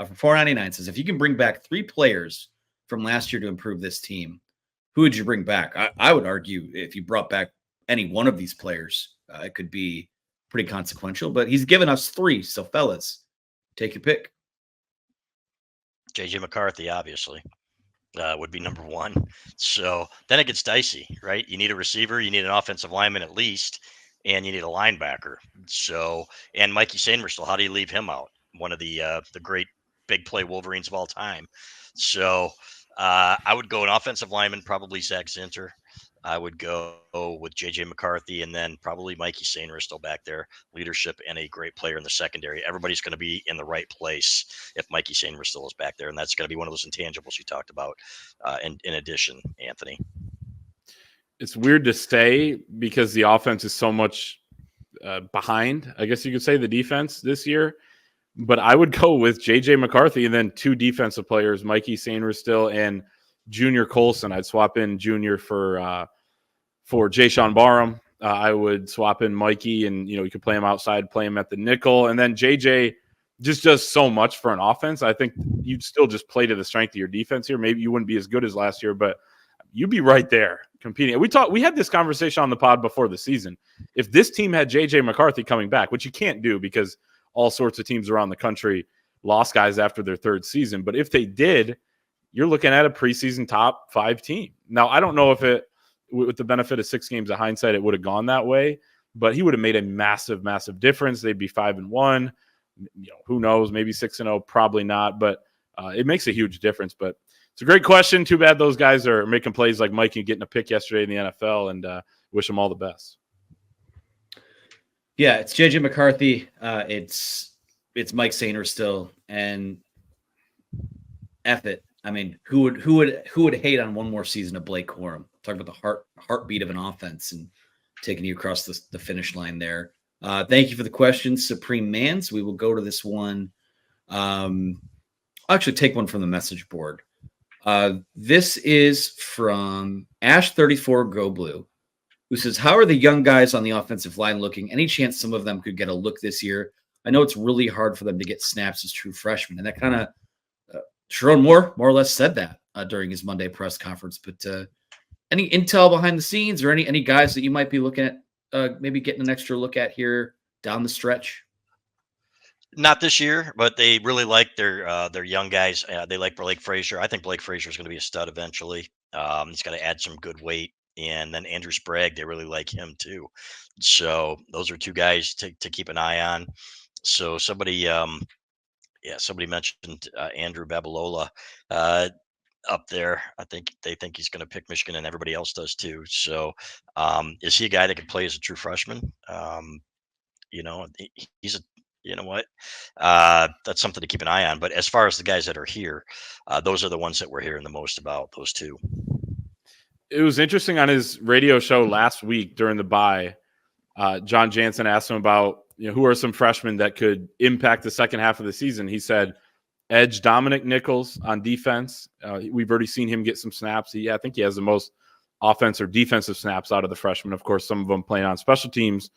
for $4.99 says, if you can bring back 3 players from last year to improve this team, who would you bring back? I would argue if you brought back any one of these players, it could be pretty consequential, but he's given us 3. So fellas, take your pick. JJ McCarthy, obviously, would be number 1. So then it gets dicey, right? You need a receiver, you need an offensive lineman at least, and you need a linebacker. So, and Mikey Sainristil, how do you leave him out? One of the great big play Wolverines of all time. So I would go an offensive lineman, probably Zach Zinter. I would go with JJ McCarthy and then probably Mikey Sainristil back there, leadership and a great player in the secondary. Everybody's going to be in the right place if Mikey Sainristil is back there, and that's going to be one of those intangibles you talked about. In addition, Anthony, it's weird to say because the offense is so much behind, I guess you could say, the defense this year. But I would go with J.J. McCarthy and then 2 defensive players, Mikey Sainristil and Junior Colson. I'd swap in Junior for Jayshon Barham. I would swap in Mikey, and you could play him outside, play him at the nickel, and then JJ just does so much for an offense. I think you'd still just play to the strength of your defense here. Maybe you wouldn't be as good as last year, but you'd be right there competing. We had this conversation on the pod before the season. If this team had JJ McCarthy coming back, which you can't do because all sorts of teams around the country lost guys after their 3rd season, but if they did, you're looking at a preseason top 5 team. Now, I don't know if it, with the benefit of 6 games of hindsight, it would have gone that way, but he would have made a massive, massive difference. They'd be 5-1. Who knows? Maybe 6-0, probably not, but it makes a huge difference. But it's a great question. Too bad those guys are making plays like Mikey getting a pick yesterday in the NFL, and wish them all the best. Yeah, it's JJ McCarthy. It's Mike Sainristil, and F it. I mean, who would hate on one more season of Blake Corum? Talking about the heartbeat of an offense and taking you across the finish line there. Thank you for the question, Supreme Mans. We will go to this one. I'll actually take one from the message board. This is from Ash34 Go Blue, who says, how are the young guys on the offensive line looking? Any chance some of them could get a look this year? I know it's really hard for them to get snaps as true freshmen. And that kind of, Sherrone more or less said that during his Monday press conference. But any intel behind the scenes or any guys that you might be looking at, maybe getting an extra look at here down the stretch? Not this year, but they really like their young guys. They like Blake Frazier. I think Blake Frazier is going to be a stud eventually. He's got to add some good weight. And then Andrew Sprague, they really like him too. So those are 2 guys to keep an eye on. So somebody mentioned Andrew Babalola up there. I think they think he's going to pick Michigan, and everybody else does too. So is he a guy that can play as a true freshman? He's a, you know what? That's something to keep an eye on. But as far as the guys that are here, those are the ones that we're hearing the most about, those 2. It was interesting on his radio show last week during the bye. John Jansen asked him about who are some freshmen that could impact the second half of the season. He said edge Dominic Nichols on defense. We've already seen him get some snaps. I think he has the most offense or defensive snaps out of the freshmen. Of course, some of them playing on special teams.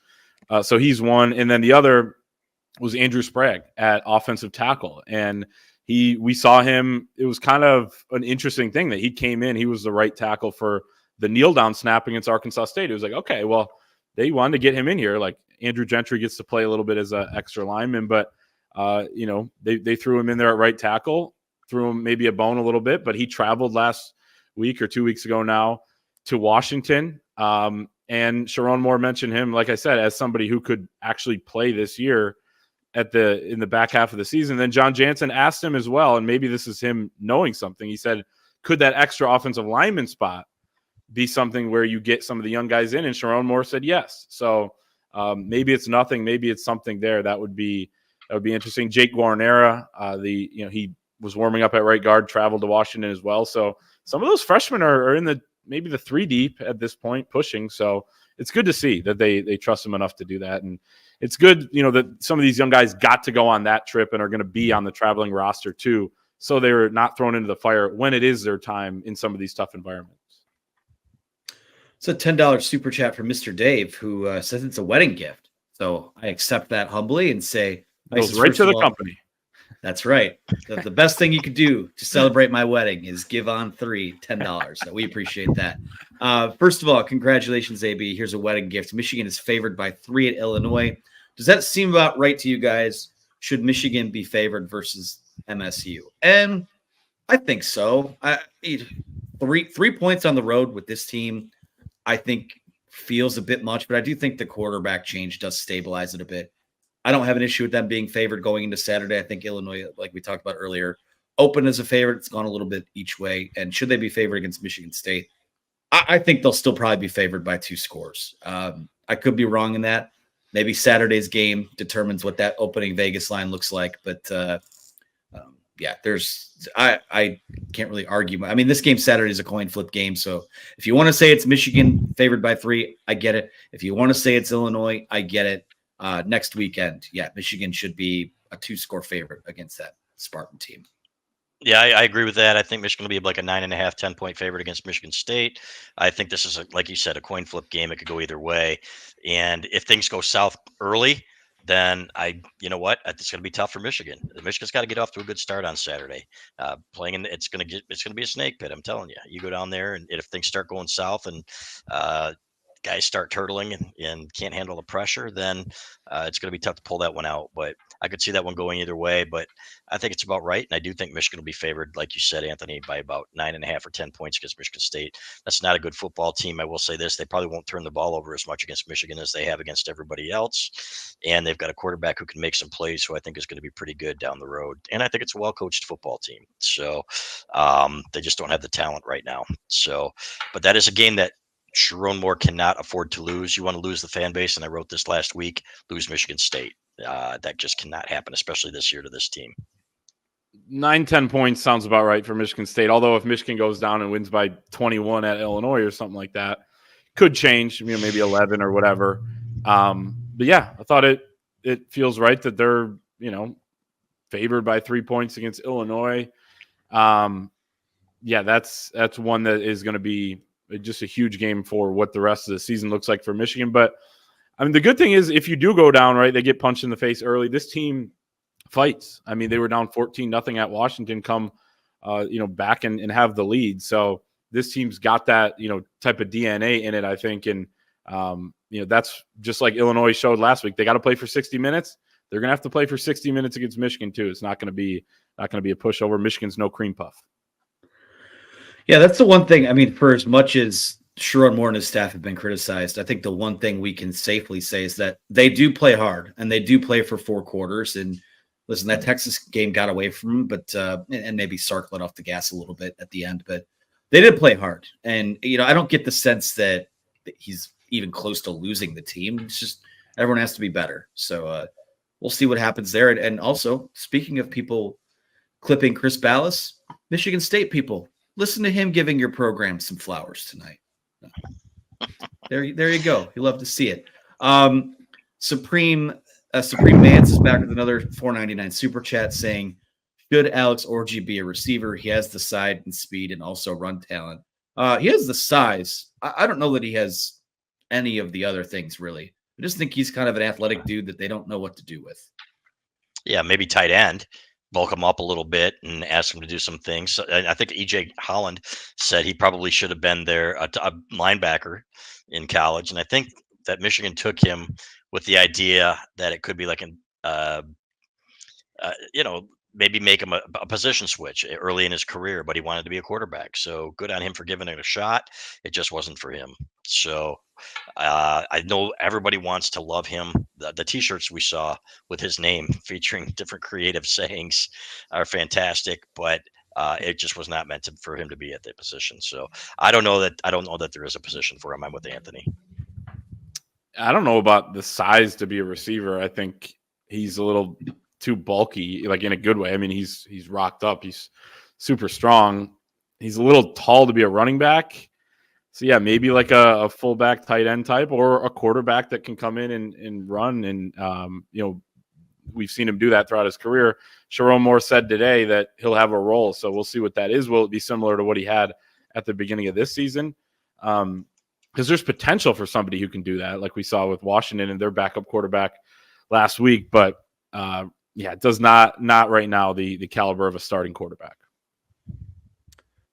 So he's one. And then the other was Andrew Sprague at offensive tackle. And we saw him. It was kind of an interesting thing that he came in. He was the right tackle for the kneel down snap against Arkansas State. It was like, okay, well, they wanted to get him in here. Like Andrew Gentry gets to play a little bit as an extra lineman, but they threw him in there at right tackle, threw him maybe a bone a little bit, but he traveled last week or 2 weeks ago now to Washington. And Sherrone Moore mentioned him, like I said, as somebody who could actually play this year in the back half of the season. Then John Jansen asked him as well, and maybe this is him knowing something. He said, could that extra offensive lineman spot be something where you get some of the young guys in? And Sherrone Moore said yes. So maybe it's nothing, maybe it's something there. That would be interesting. Jake Guarnera, he was warming up at right guard, traveled to Washington as well. So some of those freshmen are in maybe the 3 deep at this point, pushing. So it's good to see that they trust him enough to do that. And it's good, that some of these young guys got to go on that trip and are going to be on the traveling roster too. So they're not thrown into the fire when it is their time in some of these tough environments. It's a $10 super chat from Mr. Dave, who says it's a wedding gift. So I accept that humbly and say, goes right to the company. That's right. The best thing you could do to celebrate my wedding is give on three $10. So we appreciate that. First of all, congratulations, AB. Here's a wedding gift. Michigan is favored by 3 at Illinois. Does that seem about right to you guys? Should Michigan be favored versus MSU? And I think so. 3 points on the road with this team, I think feels a bit much, but I do think the quarterback change does stabilize it a bit. I don't have an issue with them being favored going into Saturday. I think Illinois, like we talked about earlier, open as a favorite. It's gone a little bit each way. And should they be favored against Michigan State? I think they'll still probably be favored by 2 scores. I could be wrong in that. Maybe Saturday's game determines what that opening Vegas line looks like. But yeah, I can't really argue. I mean, this game Saturday is a coin flip game. So if you want to say it's Michigan favored by 3, I get it. If you want to say it's Illinois, I get it. Next weekend, yeah, Michigan should be a 2-score favorite against that Spartan team. Yeah, I agree with that. I think Michigan will be like a 9.5, 10-point favorite against Michigan State. I think this is, like you said, a coin flip game. It could go either way. And if things go south early, then you know what? It's going to be tough for Michigan. Michigan's got to get off to a good start on Saturday. It's going to be a snake pit. I'm telling you. You go down there, and if things start going south and guys start turtling and can't handle the pressure, then it's going to be tough to pull that one out. But I could see that one going either way, but I think it's about right. And I do think Michigan will be favored, like you said, Anthony, by about 9.5 or 10 points against Michigan State. That's not a good football team. I will say this. They probably won't turn the ball over as much against Michigan as they have against everybody else. And they've got a quarterback who can make some plays, who I think is going to be pretty good down the road. And I think it's a well-coached football team. So they just don't have the talent right now. So, but that is a game that Sherrone Moore cannot afford to lose. You want to lose the fan base, and I wrote this last week, lose Michigan State. That just cannot happen, especially this year to this team. 9-10 points sounds about right for Michigan State. Although if Michigan goes down and wins by 21 at Illinois or something like that, could change, maybe 11 or whatever. But yeah, I thought it feels right that they're, favored by 3 points against Illinois. Yeah, that's one that is going to be just a huge game for what the rest of the season looks like for Michigan. But I mean, the good thing is if you do go down, right, they get punched in the face early. This team fights. I mean, they were down 14-0 at Washington, come, back and have the lead. So this team's got that, type of DNA in it, I think. And, that's just like Illinois showed last week. They got to play for 60 minutes. They're going to have to play for 60 minutes against Michigan too. It's not going to be a pushover. Michigan's no cream puff. Yeah, that's the one thing. I mean, for as much as Sherrone Moore and his staff have been criticized, I think the one thing we can safely say is that they do play hard and they do play for 4 quarters. And listen, that Texas game got away from them, but and maybe Sark let off the gas a little bit at the end, but they did play hard. And I don't get the sense that he's even close to losing the team. It's just everyone has to be better. So we'll see what happens there. And also, speaking of people clipping Chris Ballas, Michigan State people, listen to him giving your program some flowers tonight. There you go. You love to see it. Supreme Mance is back with another $4.99 super chat saying, should Alex Orji be a receiver? He has the side and speed and also run talent. He has the size. I don't know that he has any of the other things, really. I just think he's kind of an athletic dude that they don't know what to do with. Yeah, maybe tight end. Bulk him up a little bit and ask him to do some things. I think E.J. Holland said he probably should have been there, a linebacker in college. And I think that Michigan took him with the idea that it could be like maybe make him a position switch early in his career, but he wanted to be a quarterback. So good on him for giving it a shot. It just wasn't for him. So I know everybody wants to love him. The T-shirts we saw with his name featuring different creative sayings are fantastic, but it just was not meant for him to be at that position. So I don't know that there is a position for him. I'm with Anthony. I don't know about the size to be a receiver. I think he's a little too bulky, like in a good way. I mean, he's rocked up. He's super strong. He's a little tall to be a running back. So yeah, maybe like a fullback tight end type or a quarterback that can come in and run. And, we've seen him do that throughout his career. Sherrone Moore said today that he'll have a role. So we'll see what that is. Will it be similar to what he had at the beginning of this season? Because there's potential for somebody who can do that, like we saw with Washington and their backup quarterback last week. But yeah, it does not right now the caliber of a starting quarterback.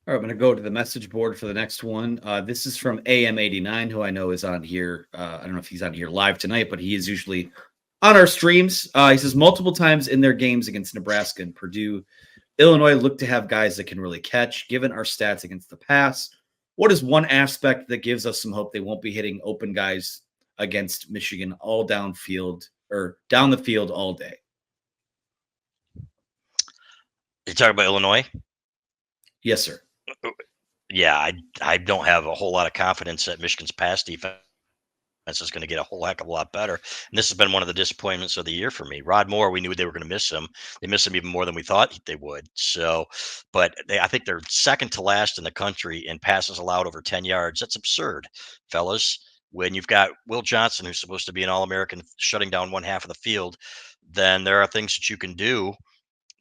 All right, I'm going to go to the message board for the next one. This is from AM89, who I know is on here. I don't know if he's on here live tonight, but he is usually on our streams. He says multiple times in their games against Nebraska and Purdue, Illinois look to have guys that can really catch. Given our stats against the pass, what is one aspect that gives us some hope they won't be hitting open guys against Michigan all downfield or down the field all day? You talking about Illinois? Yes, sir. Yeah, I don't have a whole lot of confidence that Michigan's pass defense is going to get a whole heck of a lot better. And this has been one of the disappointments of the year for me. Rod Moore, we knew they were going to miss him. They missed him even more than we thought they would. So, but I think they're second to last in the country in passes allowed over 10 yards. That's absurd, fellas. When you've got Will Johnson, who's supposed to be an All-American, shutting down one half of the field, then there are things that you can do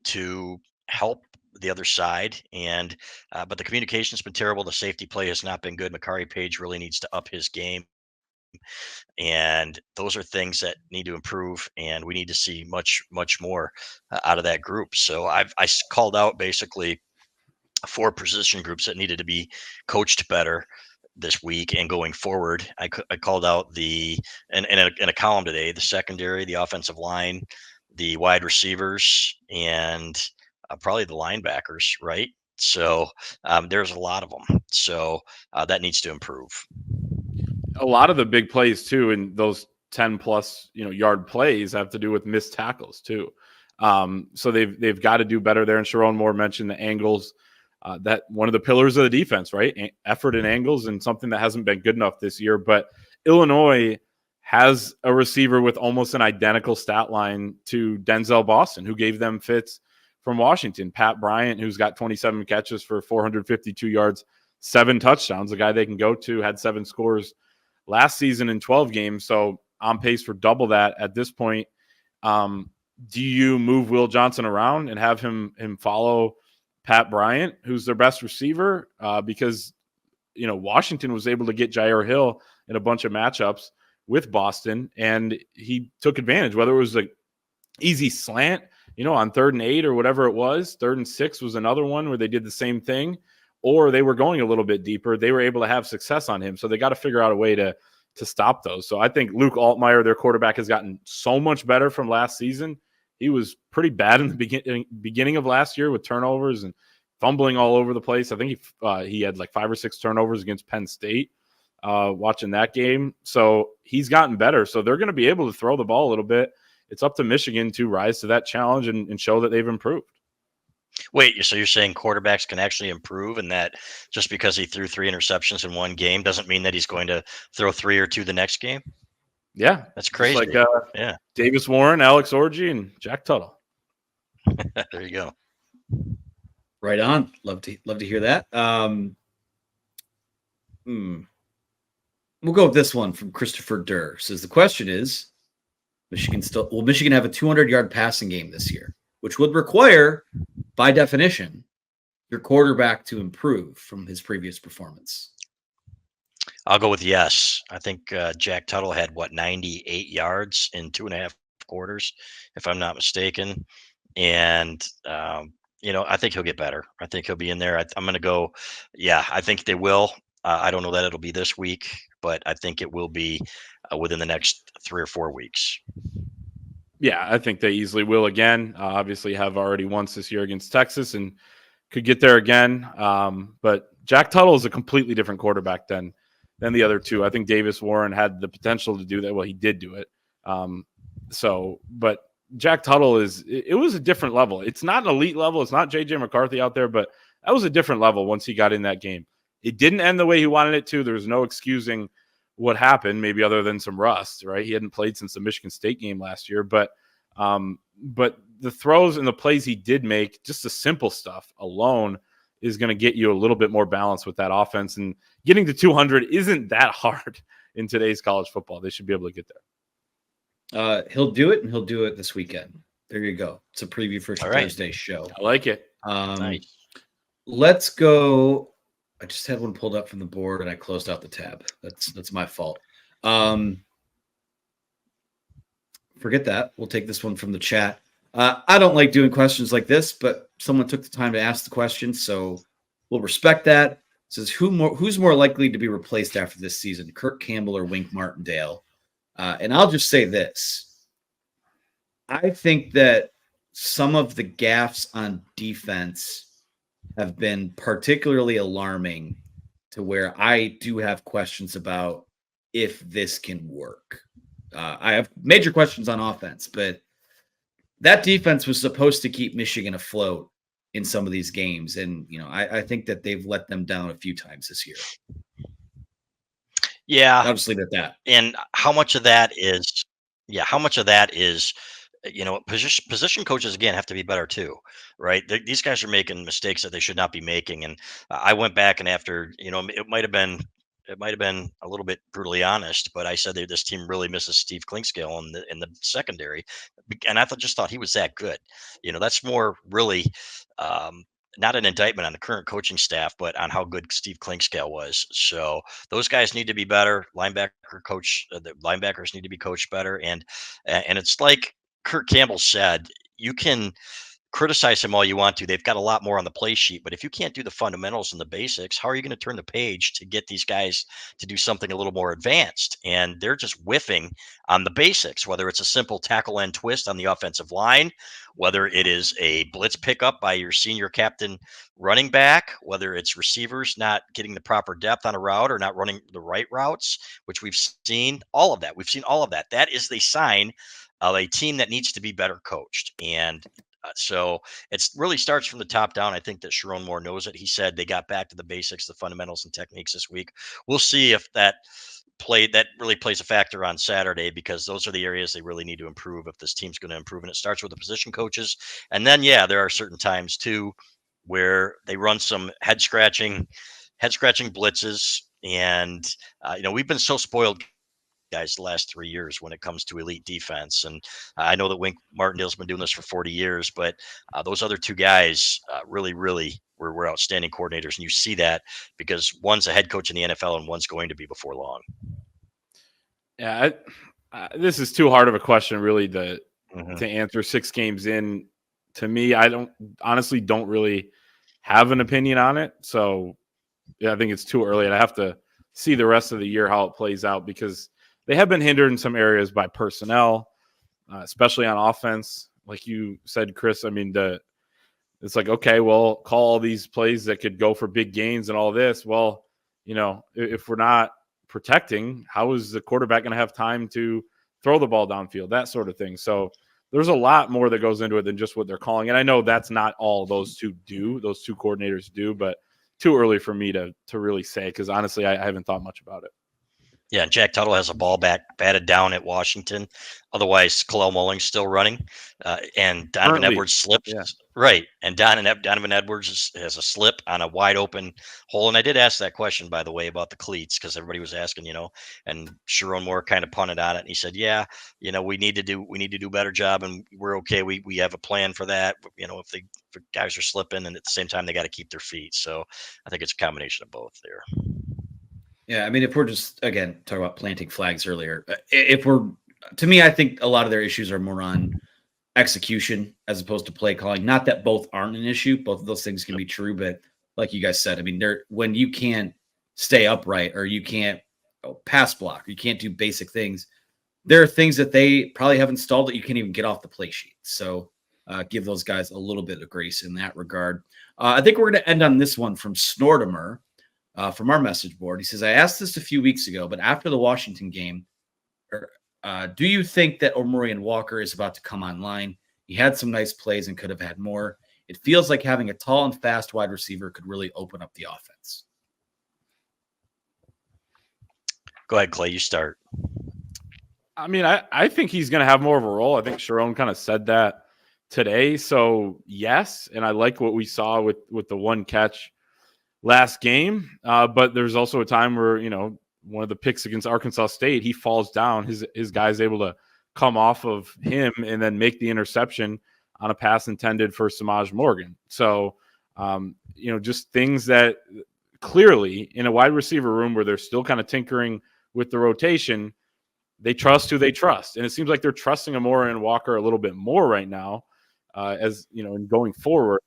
to help the other side. And but the communication's been terrible. The safety play has not been good. Makari Page really needs to up his game. And those are things that need to improve, and we need to see much more out of that group. So I called out basically 4 position groups that needed to be coached better this week and going forward. I called out in a column today, the secondary, the offensive line, the wide receivers, and probably the linebackers, right? So there's a lot of them. So that needs to improve. A lot of the big plays too, and those 10 plus yard plays have to do with missed tackles too. So they've got to do better there. And Sherrone Moore mentioned the angles, that one of the pillars of the defense, right? Effort and angles, and something that hasn't been good enough this year. But Illinois has a receiver with almost an identical stat line to Denzel Boston, who gave them fits from Washington. Pat Bryant, who's got 27 catches for 452 yards, 7 touchdowns. The guy they can go to had 7 scores last season in 12 games, so on pace for double that at this point. Do you move Will Johnson around and have him follow Pat Bryant, who's their best receiver? Because Washington was able to get Jair Hill in a bunch of matchups with Boston, and he took advantage, whether it was an easy slant, on 3rd and 8 or whatever it was. 3rd and 6 was another one where they did the same thing, or they were going a little bit deeper. They were able to have success on him. So they got to figure out a way to stop those. So I think Luke Altmaier, their quarterback, has gotten so much better from last season. He was pretty bad in the beginning of last year with turnovers and fumbling all over the place. I think he had like 5 or 6 turnovers against Penn State watching that game. So he's gotten better. So they're going to be able to throw the ball a little bit. It's up to Michigan to rise to that challenge and show that they've improved. Wait, so you're saying quarterbacks can actually improve, and that just because he threw 3 interceptions in one game doesn't mean that he's going to throw 3 or 2 the next game? Yeah. That's crazy. Just like Davis Warren, Alex Orji, and Jack Tuttle. There you go. Right on. Love to hear that. We'll go with this one from Christopher Durr. Says the question is, will Michigan have a 200-yard passing game this year, which would require, by definition, your quarterback to improve from his previous performance? I'll go with yes. I think Jack Tuttle had 98 yards in 2.5 quarters, if I'm not mistaken. And I think he'll get better. I think he'll be in there. I'm going to go. Yeah, I think they will. I don't know that it'll be this week, but I think it will be within the next 3 or 4 weeks. Yeah, I think they easily will again. Obviously have already once this year against Texas and could get there again. But Jack Tuttle is a completely different quarterback than the other two. I think Davis Warren had the potential to do that. Well, he did do it. But Jack Tuttle it was a different level. It's not an elite level. It's not JJ McCarthy out there, but that was a different level once he got in that game. It didn't end the way he wanted it to. There was no excusing what happened, maybe other than some rust, right? He hadn't played since the Michigan State game last year, but the throws and the plays he did make, just the simple stuff alone, is going to get you a little bit more balance with that offense. And getting to 200 isn't that hard in today's college football. They should be able to get there. He'll do it, and he'll do it this weekend. There you go. It's a preview for Thursday's show. I like it. Nice. Let's go. I just had one pulled up from the board, and I closed out the tab. That's my fault. Forget that. We'll take this one from the chat. I don't like doing questions like this, but someone took the time to ask the question, so we'll respect that. It says who's more likely to be replaced after this season, Kirk Campbell or Wink Martindale? And I'll just say this: I think that some of the gaffes on defense have been particularly alarming to where I do have questions about if this can work. I have major questions on offense, but that defense was supposed to keep Michigan afloat in some of these games. And, I think that they've let them down a few times this year. Yeah. I'll just leave it at that. And how much of that is, position coaches again have to be better too, right? These guys are making mistakes that they should not be making. And I went back and after, it might have been a little bit brutally honest, but I said that this team really misses Steve Klinkscale in the secondary, and I just thought he was that good. That's more really not an indictment on the current coaching staff, but on how good Steve Klinkscale was. So those guys need to be better. The linebackers need to be coached better, and it's like Kurt Campbell said, you can criticize him all you want to. They've got a lot more on the play sheet, but if you can't do the fundamentals and the basics, how are you going to turn the page to get these guys to do something a little more advanced? And they're just whiffing on the basics, whether it's a simple tackle end twist on the offensive line, whether it is a blitz pickup by your senior captain running back, whether it's receivers not getting the proper depth on a route or not running the right routes, which we've seen all of that. We've seen all of that. That is the sign of a team that needs to be better coached. And so it really starts from the top down. I think that Sherrone Moore knows it. He said they got back to the basics, the fundamentals and techniques this week. We'll see if that really plays a factor on Saturday, because those are the areas they really need to improve if this team's going to improve. And it starts with the position coaches. And then, there are certain times too where they run some head scratching blitzes. And, we've been so spoiled, guys, the last 3 years when it comes to elite defense. And I know that Wink Martindale's been doing this for 40 years, but those other two guys really were outstanding coordinators. And you see that because one's a head coach in the NFL and one's going to be before long. Yeah, this is too hard of a question really to answer 6 games in. To me, I honestly don't really have an opinion on it. So I think it's too early, and I have to see the rest of the year how it plays out, because they have been hindered in some areas by personnel, especially on offense. Like you said, Chris, I mean, it's like, okay, well, call all these plays that could go for big gains and all this. Well, if we're not protecting, how is the quarterback going to have time to throw the ball downfield, that sort of thing? So there's a lot more that goes into it than just what they're calling. And I know that's not all those two coordinators do, but too early for me to really say, because honestly, I haven't thought much about it. Yeah, and Jack Tuttle has a ball batted down at Washington. Otherwise, Kalel Mulling's still running, and Donovan Edwards slips. Yeah. Right, and Donovan Edwards has a slip on a wide open hole. And I did ask that question, by the way, about the cleats, because everybody was asking, and Sherrone Moore kind of punted on it, and he said, "Yeah, we need to do a better job, and we're okay. We have a plan for that. If the guys are slipping, and at the same time they got to keep their feet. So I think it's a combination of both there." Yeah, I mean, if we're just, again, talking about planting flags earlier, to me, I think a lot of their issues are more on execution as opposed to play calling. Not that both aren't an issue. Both of those things can be true, but like you guys said, I mean, when you can't stay upright, or you can't pass block, or you can't do basic things, there are things that they probably have installed that you can't even get off the play sheet. So give those guys a little bit of grace in that regard. I think we're going to end on this one from Snortimer. From our message board. He says, I asked this a few weeks ago, but after the Washington game, do you think that Omarion Walker is about to come online? He had some nice plays and could have had more. It feels like having a tall and fast wide receiver could really open up the offense. Go ahead, Clay. You start. I mean, I think he's going to have more of a role. I think Sherrone kind of said that today. So, yes, and I like what we saw with the one catch last game, but there's also a time where one of the picks against Arkansas State, he falls down, his guy's able to come off of him and then make the interception on a pass intended for Samaj Morgan. So just things that clearly in a wide receiver room where they're still kind of tinkering with the rotation, they trust who they trust, and it seems like they're trusting Omarion Walker a little bit more right now. as you know, in going forward.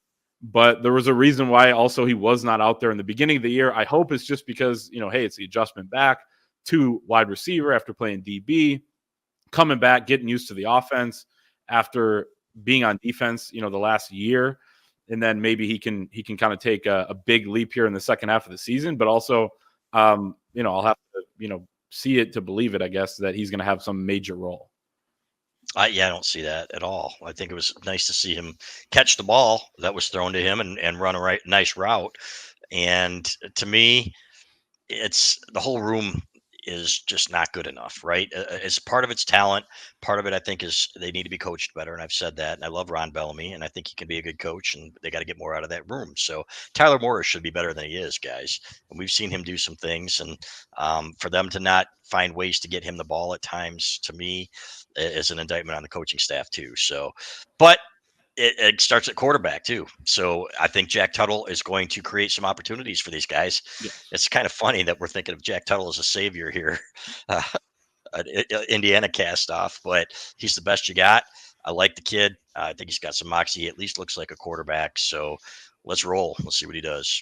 But there was a reason why also he was not out there in the beginning of the year. I hope it's just because, you know, hey, it's the adjustment back to wide receiver after playing DB, coming back, getting used to the offense after being on defense, you know, the last year. And then maybe he can kind of take a big leap here in the second half of the season. But also, you know, I'll have to, you know, see it to believe it, I guess, that he's going to have some major role. Yeah, I don't see that at all. I think it was nice to see him catch the ball that was thrown to him and run a nice route. And to me, it's the whole room is just not good enough, right? It's part of its talent. Part of it, I think, is they need to be coached better. And I've said that. And I love Ron Bellamy, and I think he can be a good coach. And they got to get more out of that room. So Tyler Morris should be better than he is, guys. And we've seen him do some things. And for them to not find ways to get him the ball at times, to me, is an indictment on the coaching staff too. So, but it starts at quarterback too. So I think Jack Tuttle is going to create some opportunities for these guys. Yes. It's kind of funny that we're thinking of Jack Tuttle as a savior here, uh, Indiana cast off, but he's the best you got. I like the kid. I think he's got some moxie. He at least looks like a quarterback. So let's roll. Let's see what he does.